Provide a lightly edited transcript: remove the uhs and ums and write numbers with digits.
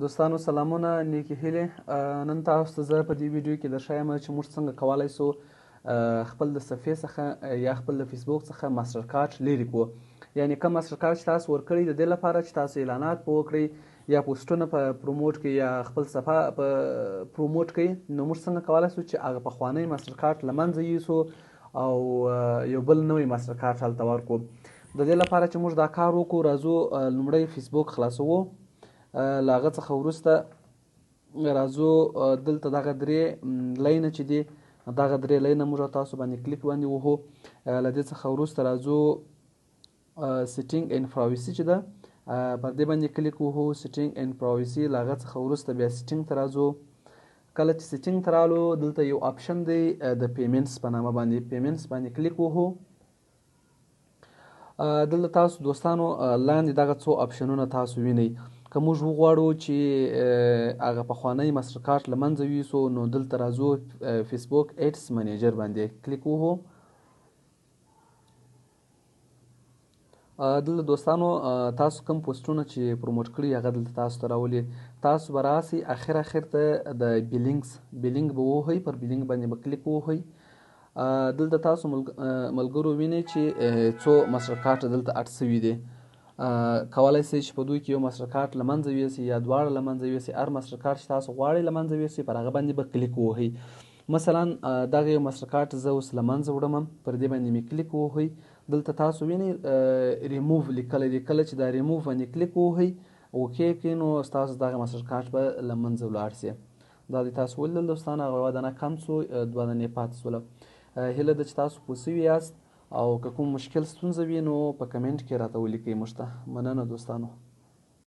دوستانو سلامونه نیکی هیلې نن تاسو ته زه په دې ویډیو کې درښایم چې موږ څنګه کولی سو خپل د صفحې څخه یا خپل د فیسبوک څخه ماسټرکارډ لرې کړو. یعنې کوم ماسټرکارډ چې تاسو ورکړی د دې لپاره چې تاسو اعلانات په وکړئ یا پوسټونه په پروموټ کړئ یا خپل صفحه په پروموټ کړئ، نو موږ څنګه کولی سو چې هغه پخوانی ماسټرکارډ له منځه یوسو او یو بل نوی ماسټرکارډ هلته ورکړو. د دې لپاره چې موږ دا کار وکړو راځو لومړی فیسبوک خلاصوو. له هغه څخه وروسته راځو دلته دغه درې لینه چې دي دغه درې لینه موږ تاسو باندې کلیک باندې وهو. له دې څخه وروسته راځو سیټینګ اینډ پرایوسي چې ده پر دې باندې کلیک وهو. سیټینګ اینډ پرایوسي له هغه څخه وروسته بیا سیټینګ ته راځو. کله چې سیټینګ ته رالو دلته یو آپشن دی د پیمنټس په نامه باندې پیمنټس باندې کلیک وهو. دلته تاسو دوستانو لاندې دغه څو آپشنونه تاسو وینئ. که موږ وغواړو چې هغه پخوانی ماسټرکارډ له منځه یوسو نو دلته راځو فیسبوک ایډس منیجر باندې کلیک وهو. دلته دوستانو تاسو کوم پوسټونه چې پروموټ کړي هغه دلته تاسو ته راولي. تاسو به راسئ اخر ته د بیلینګ به ووهئ، پر بیلینګ باندې به کلیک ووهئ. دلته تاسو ملګرو وینئ چې څو ماسټرکارډ دلته اډ سوي دي. کولی شئ چې په دوی کې یو ماسټرکارډ له منځه یوسئ یا دواړه له منځه یوسئ. هر ماسټرکارډ چې تاسو غواړئ له منځه یوسئ پر هغه باندې به کلیک ووهئ. مثلا دغه یو ماسټرکارډ زه اوس له منځه وړم، پر دې باندې مې کلیک ووهئ. دلته تاسو وینئ ریموو لیکلی دی. کله چې دا ریموو باندې کلیک ووهئ اوکې کړئ نو ستاسو دغه ماسټرکارډ به له منځه ولاړ سي. دا دی تاسو ولیدل دوستانو، هغه یوه دانه کم څو 2 دانې پاتې شوله. هیله ده چې تاسو پوه سوي یاست او که کوم مشکل ستونزه وي نو په کمنټ کې راته ولیکئ موږ ته. مننه دوستانو.